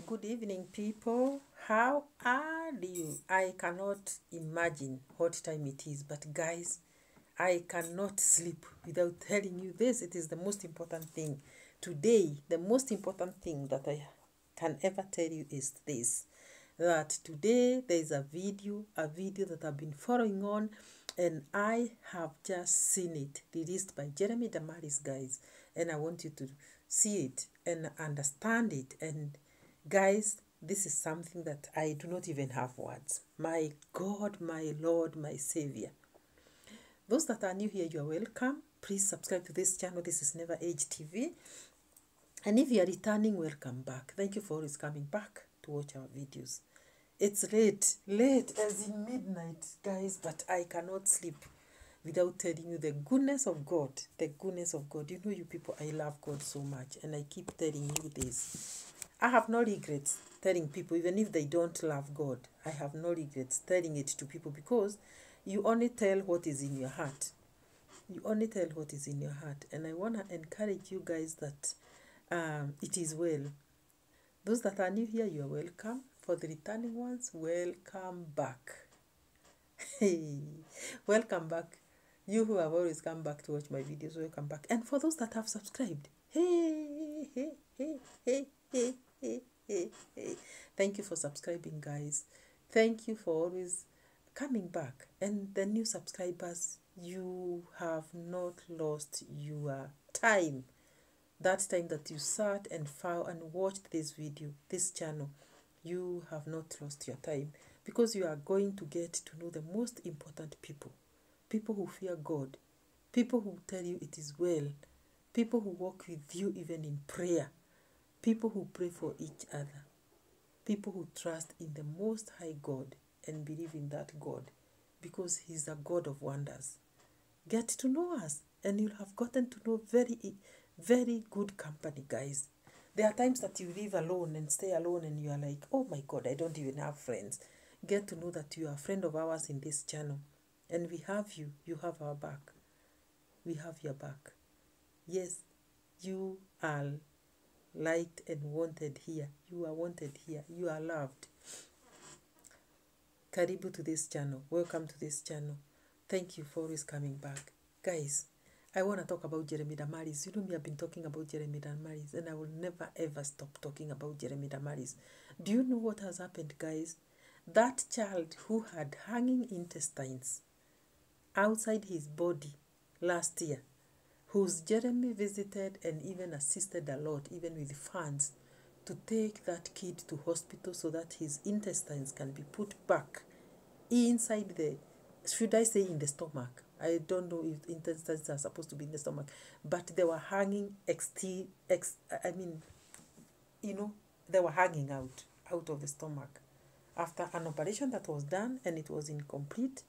Good evening, people. How are you? I cannot imagine what time it is, but guys, I cannot sleep without telling you this. It is the most important thing. Today, the most important thing that I can ever tell you is this, that today there is a video that I've been following on, and I have just seen it released by Jeremy Damaris, guys, and I want you to see it and understand it. And guys, this is something that I do not even have words. My God, my Lord, my Savior. Those that are new here, you are welcome. Please subscribe to this channel. This is Never Age TV. And if you are returning, welcome back. Thank you for always coming back to watch our videos. It's late as in midnight, guys, but I cannot sleep without telling you the goodness of God. The goodness of God. You know, you people, I love God so much, and I keep telling you this. I have no regrets telling people, even if they don't love God. I have no regrets telling it to people, because you only tell what is in your heart. You only tell what is in your heart. And I want to encourage you guys that it is well. Those that are new here, you are welcome. For the returning ones, welcome back. Hey, welcome back. You who have always come back to watch my videos, welcome back. And for those that have subscribed, hey. Thank you for subscribing, guys. Thank you for always coming back. And the new subscribers, you have not lost your time. That time that you sat and found and watched this video, this channel, you have not lost your time, because you are going to get to know the most important people. People who fear God. People who tell you it is well. People who walk with you even in prayer. People who pray for each other. People who trust in the Most High God and believe in that God, because He's a God of wonders. Get to know us, and you'll have gotten to know very good company, guys. There are times that you live alone and stay alone, and you are like, oh my God, I don't even have friends. Get to know that you are a friend of ours in this channel, and we have you. You have our back. We have your back. Yes, you are liked and wanted here. You are wanted here. You are loved. Karibu to this channel. Welcome to this channel. Thank you for always coming back. Guys, I want to talk about Jeremy Damaris. You know me, I've been talking about Jeremy Damaris, and I will never ever stop talking about Jeremy Damaris. Do you know what has happened, guys? That child who had hanging intestines outside his body last year, whose Jeremy visited and even assisted a lot, even with funds, to take that kid to hospital so that his intestines can be put back inside the, should I say in the stomach? I don't know if intestines are supposed to be in the stomach, but they were hanging, they were hanging out of the stomach after an operation that was done, and it was incomplete.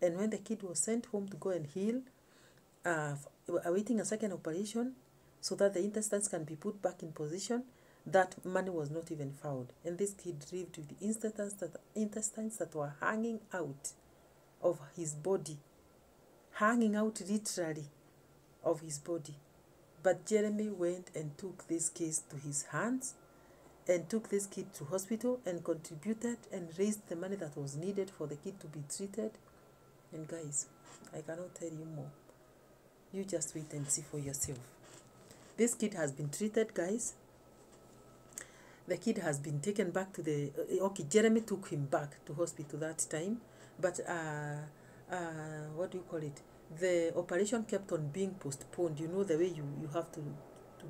And when the kid was sent home to go and heal, awaiting a second operation so that the intestines can be put back in position, that money was not even found. And this kid lived with the intestines that were hanging out of his body, hanging out literally of his body. But Jeremy went and took this case to his hands and took this kid to hospital and contributed and raised the money that was needed for the kid to be treated. And guys, I cannot tell you more. You just wait and see for yourself. This kid has been treated, guys. The kid has been taken back to the... okay, Jeremy took him back to hospital that time. But, what do you call it? The operation kept on being postponed. You know the way you have to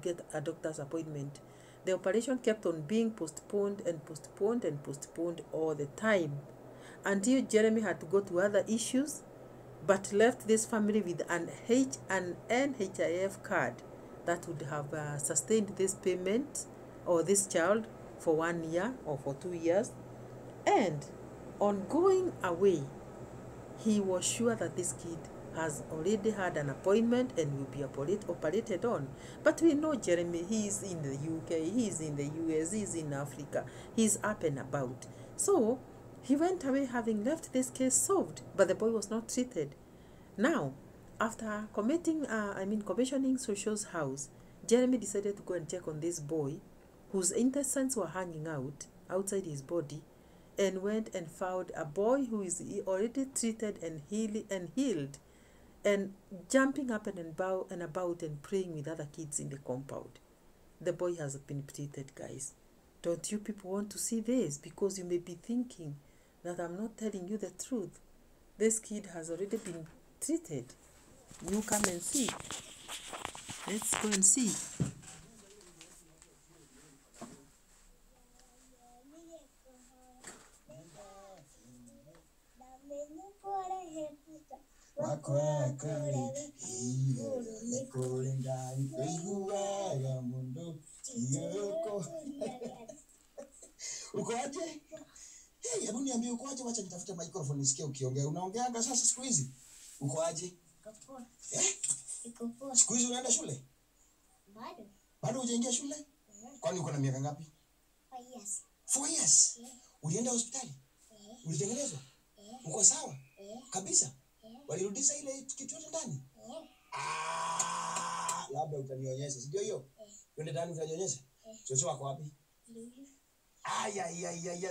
get a doctor's appointment. The operation kept on being postponed and postponed and postponed all the time, until Jeremy had to go to other issues, but left this family with an NHIF card that would have sustained this payment or this child for 1 year or for 2 years. And on going away, he was sure that this kid has already had an appointment and will be operated on. But we know Jeremy, he is in the UK, he is in the US, he is in Africa, he is up and about. So he went away having left this case solved, but the boy was not treated. Now, after commissioning Social's house, Jeremy decided to go and check on this boy whose intestines were hanging out outside his body, and went and found a boy who is already treated and healed, and jumping up and about and praying with other kids in the compound. The boy has been treated, guys. Don't you people want to see this? Because you may be thinking that I'm not telling you the truth. This kid has already been treated. You come and see. Let's go and see. Ukoaje? Hebu niambie ukoaje, wacha nitafute microphone nisikie ukiongea. Unaongeanga sasa siku hizi? Ukoaje? Poa. Iko poa. Siku hizi unaenda shule? Bado. Bado hujaingia shule? Kwani uko na miaka ngapi? 4 years. 4 years? Ulienda hospitali? Ulitengenezwa? Uko sawa? Kabisa? Walirudisha ile kitu yote ndani? Labda utanionyesha. Sio hiyo? Twende ndani utanionyesha. Shosho wako wapi?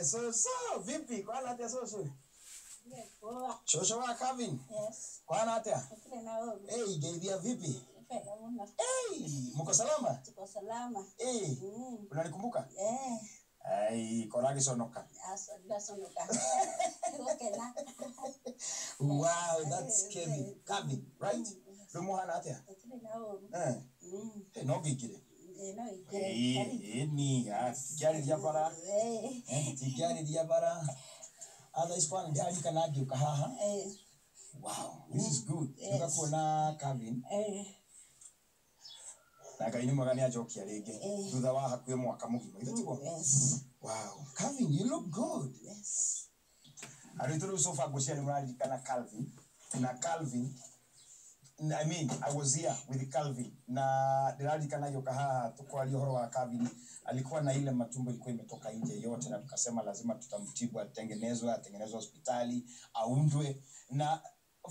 So vipi? Kwa nini hata so? Poa. Shosho wa Kevin? Yes. Kwa nini hata? Hey, Gaidia vipi? Mko salama? Tuko salama. Unanikumbuka? Koragi sonoka. Sonoka. Wow, that's Kevin. Kevin, right? Lumuhana hata? No gigire. Tigari diabara. Tigari diabara. Other squad ndali kanagi ukahaha. Wow, this is good. Tukakuona Kevin. Na kaini magani ajokia rege. Thutha wa hakuye mwaka mugima. Yes. Wow, Kevin, you look good. Yes. Arituru sofa gosia ni mradi kana Calvin. Na Calvin, I mean, I was here with Calvin. Na diradi kana yokaha tuko alihoro wa Calvin. Alikuwa na ile matumbo ilikuwa imetoka nje yote, na tukasema lazima tutamtibu, atengenezwe hospitali, aundwe. Na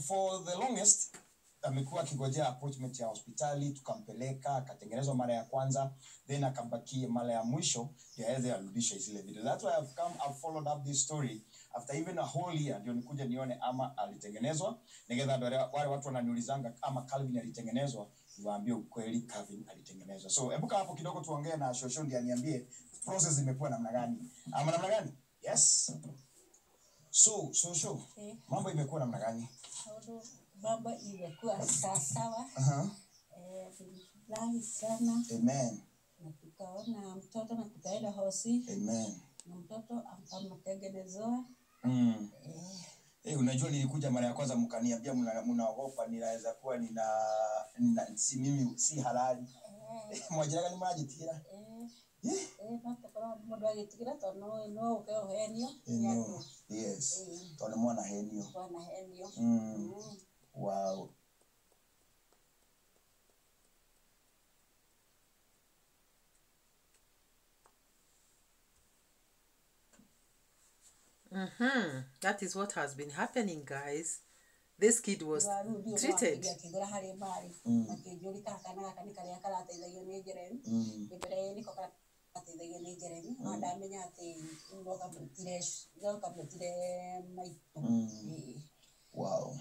for the longest amekuwa akigojea appointment ya hospitali, tukampeleka, akatengenezwa mara ya kwanza, then akabaki mara ya mwisho yaweze arudishe zile video. That's why I've followed up this story after even a whole year, ndio nikuja nione ama alitengenezwa. Ningetha wale watu wananiulizanga ama Calvin alitengenezwa, niwaambie ukweli, Calvin alitengenezwa. So ebuka hapo kidogo tuongee na Shosho ndiye aniambie process imekuwa namna gani. Ama namna gani? Yes. So Shosho, mambo imekuwa namna gani? Baba imekuwa sawa. Tulifurahi sana. Amen. Na tukaona mtoto na tukaenda hosi. Amen. Na mtoto akatengenezwa. Unajua nilikuja mara ya kwanza mkaniambia mnaogopa ninaweza kuwa si mimi si halali. Mwajira gani mwajitira? Nataka mmoja agitikira tono no ukeo henio. Yes. Tono mwana henio. Mwana henio. Wow. That is what has been happening, guys. This kid was treated. Wow.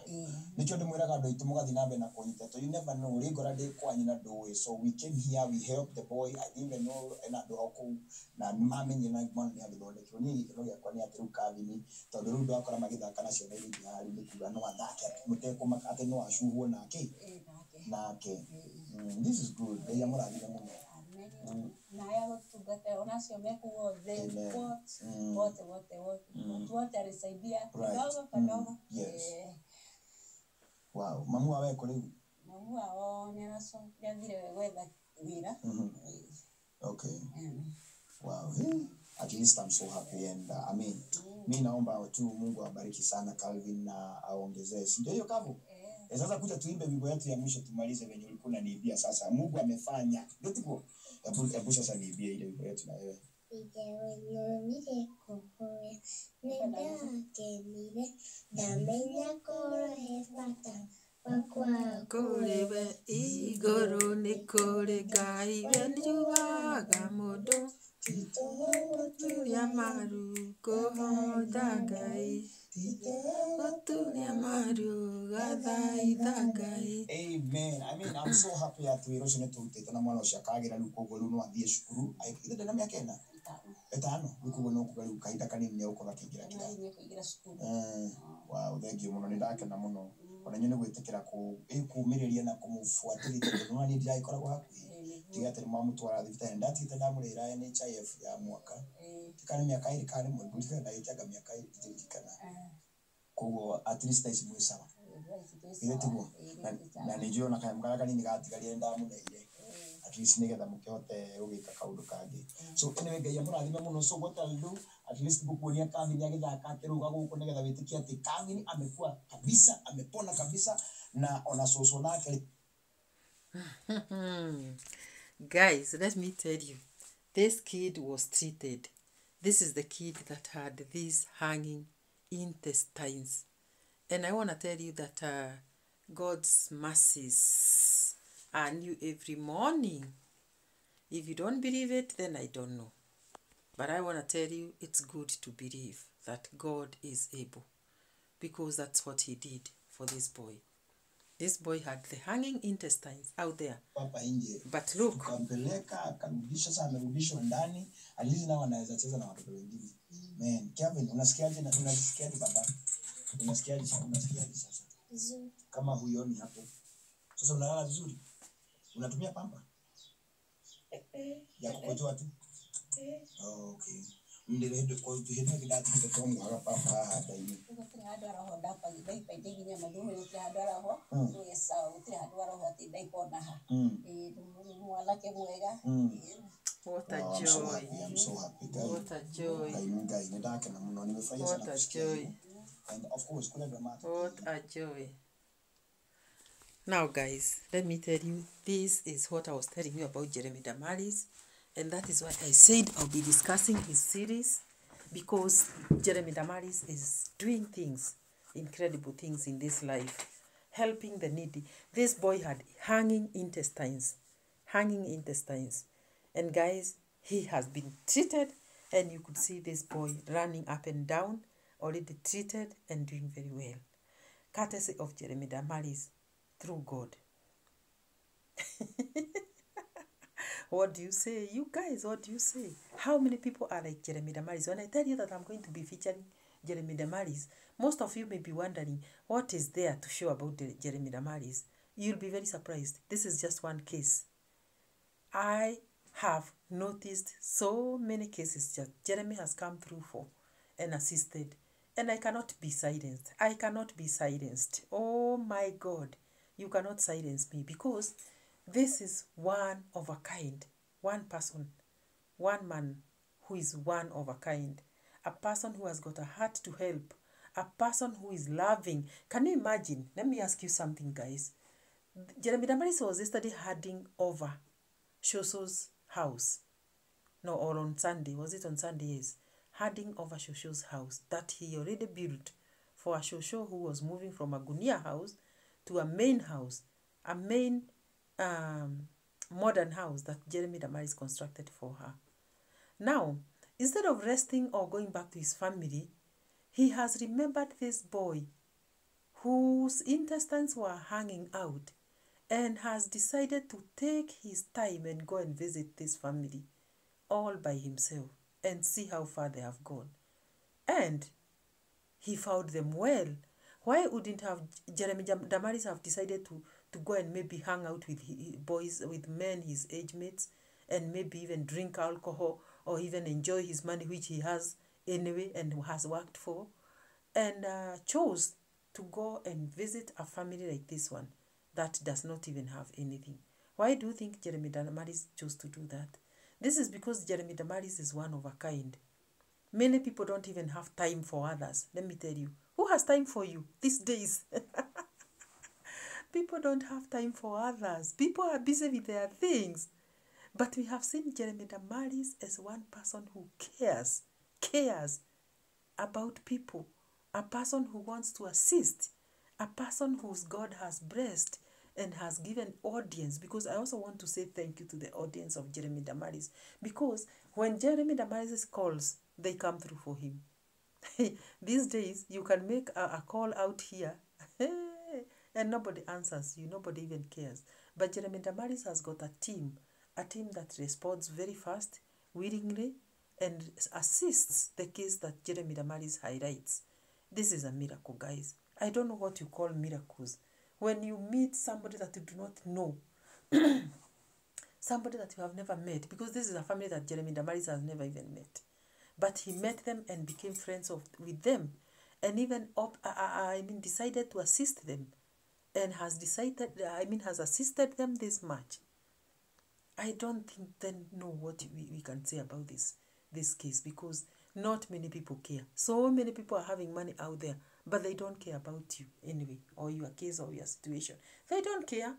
Nicho ndimwiraga ndo itumugathi nambe na kunyita. So you never know rigora de kwa nyina do. So we came here, we helped the boy. I didn't even know ena do hoko na mamenye na mwana ni agithonde kuni no yakwa ni atiru Kevin tondu ru ndo akora magithaka na ciana iri bihari ni kuga no athake muteko makate no ashuhwo nake. This is good. They are murathire muno. Na yao tugate onasio mekuo they wote alisaidia kidogo. Yes. Wow, mamu awe kule. Mamu ao ni anaso ndio wetha wira. Okay. Wow. At least I'm so happy and I mean, mimi naomba tu Mungu abariki sana Calvin na aongezee. Si ndio hiyo kavu? Sasa kuja tuimbe wimbo yetu ya mwisho tumalize venye ulikuwa unaniibia sasa. Mungu amefanya. Ndio hebu sasa niibie ile wimbo yetu na wewe. Igewe kuhoya nenda kemire damenya koro hefata wakwa Kurebe igoro nikore gai wenjuwaga mundu Otulia maru kohota Ngai. Otulia maru gathaitha Ngai. Amen. I mean, I'm so happy that we roshe netutete na mwana ucio akagira riu koguo riu no athie cukuru ithe na miaka ena etano riu koguo no kuga riu kahinda kanini ni ukorwo akiingira kirathi. Wow, thank you muno, nindakena muno ona nyu ni gwitikira kumiriria na kumufuatiriria tondu ni ndiragikoragwo hakuhi tiga ati mamutwara thibitari ndatigite ndamurira NHIF ya mwaka tikani miaka iri kani mweri ndika ndaitaga miaka iri itirikana koguo at least ici mwi sawa ile tiguo na ni jiona kaya mkara kanini gatigarie ndamuneire at least nigetha mukihote ugika kaundu kangi. So anyway, Ngai amurathime muno. So what I'll do, at least gukuonia Kavin agithaka akiruga guku nigetha witikie ati Kavin amekuwa kabisa, amepona kabisa na ona soso nake. Guys, let me tell you, this kid was treated. This is the kid that had these hanging intestines. And I want to tell you that God's mercies are new every morning. If you don't believe it, then I don't know. But I want to tell you, it's good to believe that God is able, because that's what he did for this boy. This boy had the hanging intestines out there. Papa nje. But look. Kampeleka, akarudisha sasa amerudishwa ndani. At least na wanaweza cheza na watoto wengine. Man, Kevin, unasikiaje baba? Unasikiaje sasa? Vizuri. Kama huyoni hapo. Sasa unalala vizuri? Unatumia pampa? Ya kukojoa tu? Oh, okay. Ndire kwa tuhene kidati kitongo hapa pampa hapa hivi. Hadwara ho dapa dai pa dai nya madume uti hadwara ho so yesa uti hadwara ho ti dai pona ha wala ke mwega. What a joy. I'm so happy. What a joy. What a joy. And of course, what a joy. Now guys, let me tell you, this is what I was telling you about Jeremy Damaris, and that is why I said I'll be discussing his series, because Jeremy Damaris is doing things, incredible things in this life, helping the needy. This boy had hanging intestines. And guys, he has been treated, and you could see this boy running up and down, already treated and doing very well. Courtesy of Jeremy Damaris, through God. What do you say? You guys, what do you say? How many people are like Jeremy Damaris? When I tell you that I'm going to be featuring Jeremy Damaris, most of you may be wondering, what is there to show about Jeremy Damaris? You'll be very surprised. This is just one case. I have noticed so many cases that Jeremy has come through for and assisted, and I cannot be silenced. I cannot be silenced. Oh my God, you cannot silence me, because this is one of a kind, one person, one man who is one of a kind, a person who has got a heart to help, a person who is loving. Can you imagine? Let me ask you something, guys. Jeremy Damaris was yesterday handing over Shosho's house. No, or on Sunday. Was it on Sunday? Yes. Handing over Shosho's house that he already built for a Shosho who was moving from a Gunia house to a main house, a main modern house that Jeremy Damaris constructed for her. Now, instead of resting or going back to his family, he has remembered this boy whose intestines were hanging out, and has decided to take his time and go and visit this family all by himself and see how far they have gone. And he found them well. Why wouldn't have Jeremy Damaris have decided to go and maybe hang out with boys, with men, his age mates, and maybe even drink alcohol or even enjoy his money, which he has anyway and has worked for, and chose to go and visit a family like this one that does not even have anything? Why do you think Jeremy Damaris chose to do that? This is because Jeremy Damaris is one of a kind. Many people don't even have time for others. Let me tell you. Who has time for you these days? People don't have time for others. People are busy with their things. But we have seen Jeremy Damaris as one person who cares about people, a person who wants to assist, a person whose God has blessed, and has given audience, because I also want to say thank you to the audience of Jeremy Damaris, because when Jeremy Damaris calls, they come through for him. These days, you can make a call out here and nobody answers you, nobody even cares. But Jeremy Damaris has got a team that responds very fast, willingly, and assists the case that Jeremy Damaris highlights. This is a miracle, guys. I don't know what you call miracles. When you meet somebody that you do not know, somebody that you have never met, because this is a family that Jeremy Damaris has never even met. But he met them and became friends with them, and even decided to assist them, and has assisted them this much. I don't think they know what we can say about this case, because not many people care. So many people are having money out there, but they don't care about you anyway, or your case or your situation. They don't care,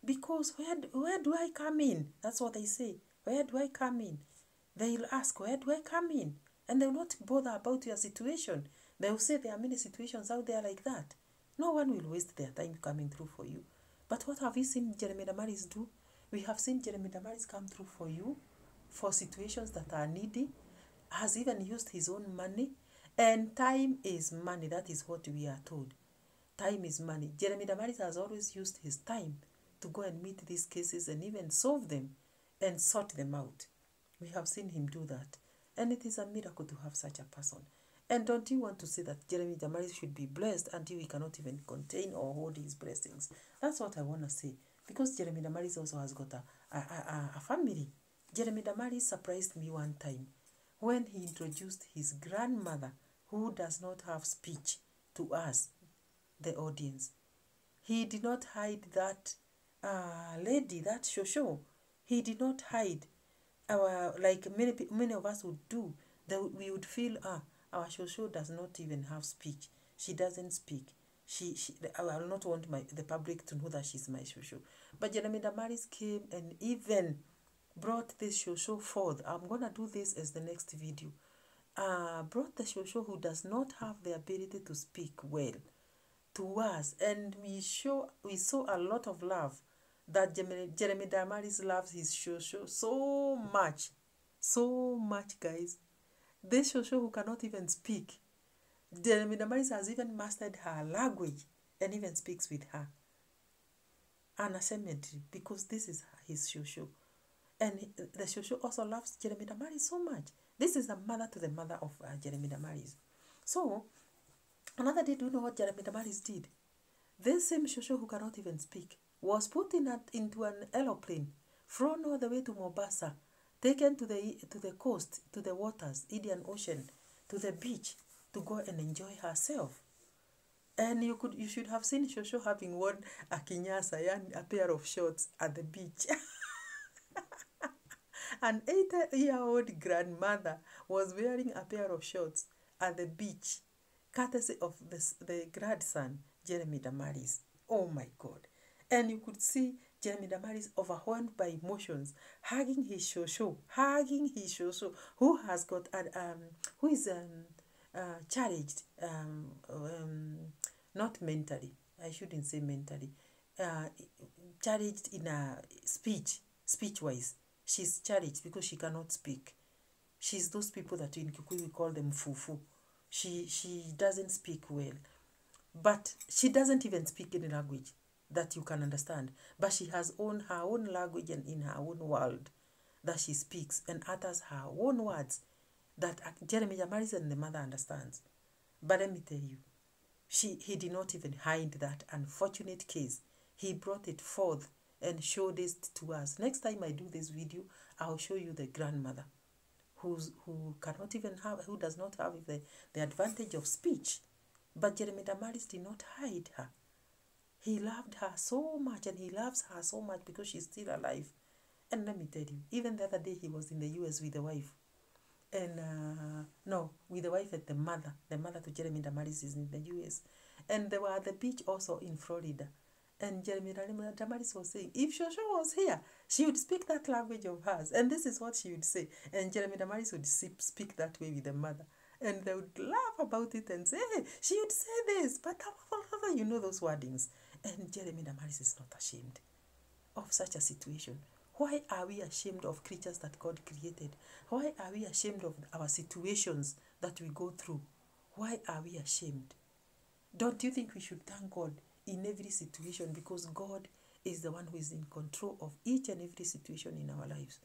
because where do I come in? That's what they say. Where do I come in? They'll ask, where do I come in? And they'll not bother about your situation. They'll say there are many situations out there like that. No one will waste their time coming through for you. But what have you seen Jeremy Damaris do? We have seen Jeremy Damaris come through for you for situations that are needy, has even used his own money, and time is money. That is what we are told. Time is money. Jeremy Damaris has always used his time to go and meet these cases and even solve them and sort them out. We have seen him do that. And it is a miracle to have such a person. And don't you want to say that Jeremy Damaris should be blessed until he cannot even contain or hold his blessings? That's what I want to say. Because Jeremy Damaris also has got a family. Jeremy Damaris surprised me one time when he introduced his grandmother, who does not have speech, to us, the audience. He did not hide that lady, that Shosho. He did not hide. Like many of us would do, that we would feel, our Shosho does not even have speech. She doesn't speak. I will not want the public to know that she's my Shosho. But Jeremy Damaris came and even brought this Shosho forth. I'm going to do this as the next video. Brought the Shosho who does not have the ability to speak well to us. And we saw a lot of love, that Jeremy Damaris loves his Shosho so much. So much, guys. This Shosho who cannot even speak, Jeremy Damaris has even mastered her language and even speaks with her unashamedly, because this is his Shosho. And the Shosho also loves Jeremy Damaris so much. This is a mother to the mother of Jeremy Damaris. So, another day, do you know what Jeremy Damaris did? This same Shosho who cannot even speak was put into an aeroplane, flown all the way to Mombasa, taken to the coast, to the waters, Indian Ocean, to the beach, to go and enjoy herself. And you should have seen Shosho having worn a kinyasa, a pair of shorts at the beach. An 80-year-old grandmother was wearing a pair of shorts at the beach, courtesy of the grandson, Jeremy Damaris. Oh my God. And you could see Jeremy Damaris overwhelmed by emotions, hugging his Shosho, who has got who is challenged, not mentally, I shouldn't say mentally, challenged in a speech-wise. She's challenged because she cannot speak. She's those people that in Kikuyu we call them fufu. She doesn't speak well, but she doesn't even speak any language that you can understand. But she has her own language and in her own world that she speaks and utters her own words that Jeremy Damaris and the mother understands. But let me tell you, he did not even hide that unfortunate case. He brought it forth and showed this to us. Next time I do this video, I'll show you the grandmother who does not have the advantage of speech. But Jeremy Damaris did not hide her. He loved her so much, and he loves her so much because she's still alive. And let me tell you, even the other day he was in the US with the wife. And with the wife and the mother. The mother to Jeremy Damaris is in the US. And they were at the beach also in Florida. And Jeremy Damaris was saying, if Shosho was here, she would speak that language of hers. And this is what she would say. And Jeremy Damaris would speak that way with the mother. And they would laugh about it and say, hey, she would say this. But you know those wordings. And Jeremy Damaris is not ashamed of such a situation. Why are we ashamed of creatures that God created? Why are we ashamed of our situations that we go through? Why are we ashamed? Don't you think we should thank God in every situation, because God is the one who is in control of each and every situation in our lives?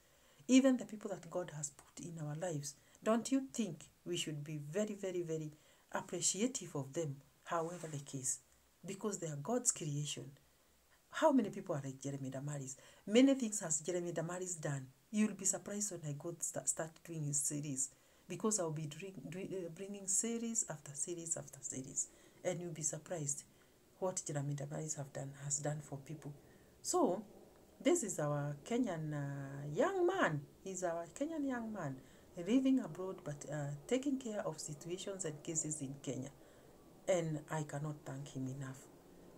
Even the people that God has put in our lives, don't you think we should be very, very, very appreciative of them, however the case? Because they are God's creation. How many people are like Jeremy Damaris? Many things has Jeremy Damaris done. You'll be surprised when I go start doing his series, because I'll be bringing series after series after series, and you'll be surprised what Jeremy Damaris has done for people. So this is our Kenyan young man. He's our Kenyan young man living abroad, but taking care of situations and cases in Kenya, and I cannot thank him enough.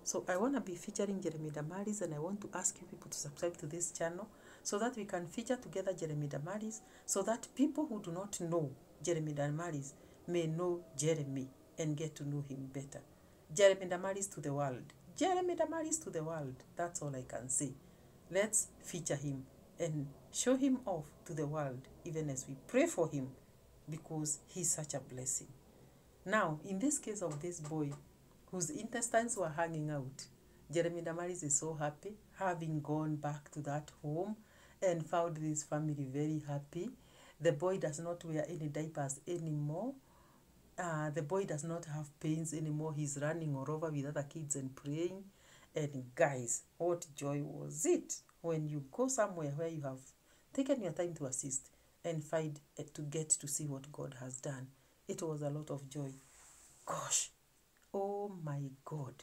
So I want to be featuring Jeremy Damaris, and I want to ask you people to subscribe to this channel so that we can feature together Jeremy Damaris, so that people who do not know Jeremy Damaris may know Jeremy and get to know him better. Jeremy Damaris to the world. Jeremy Damaris to the world. That's all I can say. Let's feature him and show him off to the world, even as we pray for him, because he's such a blessing. Now, in this case of this boy whose intestines were hanging out, Jeremy Damaris is so happy, having gone back to that home and found this family very happy. The boy does not wear any diapers anymore. The boy does not have pains anymore. He's running all over with other kids and praying. And guys, what joy was it when you go somewhere where you have taken your time to assist and find to get to see what God has done. It was a lot of joy. Gosh, oh my God.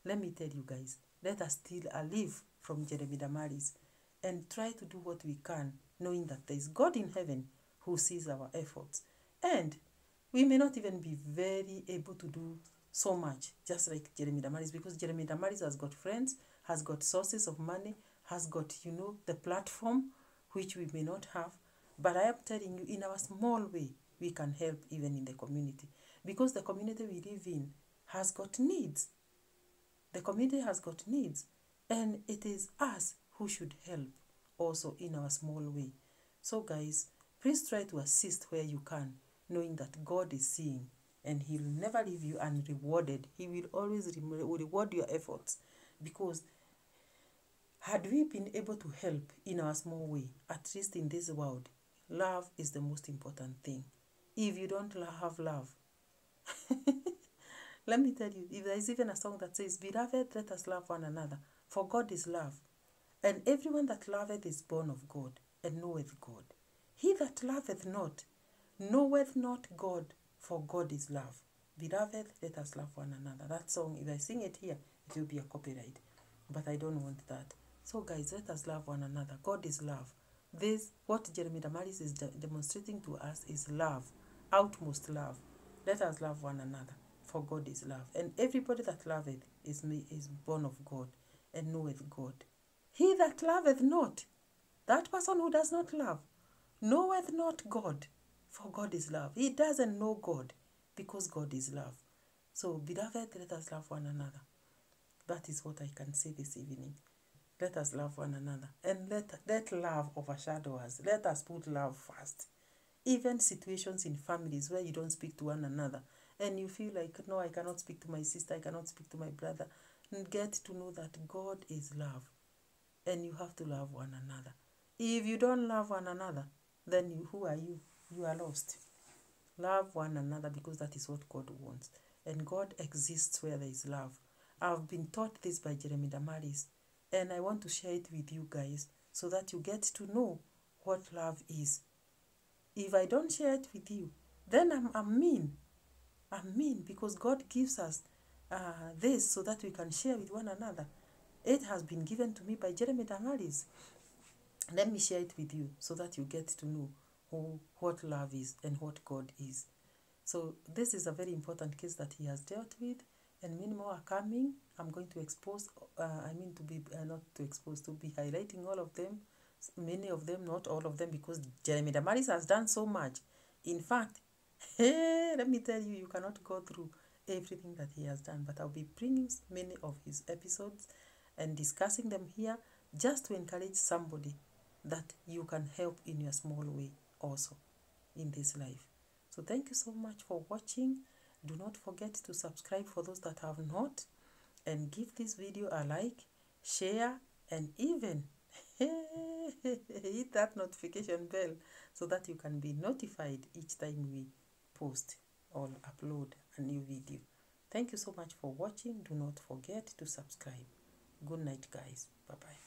Let me tell you guys, let us steal a leaf from Jeremy Damaris and try to do what we can, knowing that there is God in heaven who sees our efforts. And we may not even be very able to do so much, just like Jeremy Damaris, because Jeremy Damaris has got friends, has got sources of money, has got, the platform, which we may not have. But I am telling you, in our small way, we can help even in the community, because the community we live in has got needs. The community has got needs, and it is us who should help also in our small way. So guys, please try to assist where you can, knowing that God is seeing, and He will never leave you unrewarded. He will always reward your efforts, because had we been able to help in our small way, at least in this world, love is the most important thing. If you don't have love, let me tell you, if there is even a song that says, "Beloved, let us love one another, for God is love. And everyone that loveth is born of God, and knoweth God. He that loveth not, knoweth not God, for God is love. Beloved, let us love one another." That song, if I sing it here, it will be a copyright. But I don't want that. So guys, let us love one another. God is love. This, what Jeremy Damaris is demonstrating to us, is love, outmost love. Let us love one another, for God is love. And everybody that loveth is born of God, and knoweth God. He that loveth not, that person who does not love, knoweth not God, for God is love. He doesn't know God, because God is love. So, beloved, let us love one another. That is what I can say this evening. Let us love one another, and let love overshadow us. Let us put love first. Even situations in families where you don't speak to one another, and you feel like, no, I cannot speak to my sister, I cannot speak to my brother, get to know that God is love, and you have to love one another. If you don't love one another, then who are you? You are lost. Love one another, because that is what God wants, and God exists where there is love. I've been taught this by Jeremy Damaris, and I want to share it with you guys so that you get to know what love is. If I don't share it with you, then I'm mean. I'm mean, because God gives us this so that we can share with one another. It has been given to me by Jeremy Damaris. Let me share it with you so that you get to know what love is and what God is. So this is a very important case that he has dealt with, and many more are coming. I'm going to expose, to be highlighting all of them, many of them, not all of them, because Jeremy Damaris has done so much. In fact, let me tell you, you cannot go through everything that he has done, but I'll be bringing many of his episodes and discussing them here just to encourage somebody that you can help in your small way also in this life. So thank you so much for watching. Do not forget to subscribe for those that have not, and give this video a like, share, and even hit that notification bell so that you can be notified each time we post or upload a new video. Thank you so much for watching. Do not forget to subscribe. Good night, guys. Bye-bye.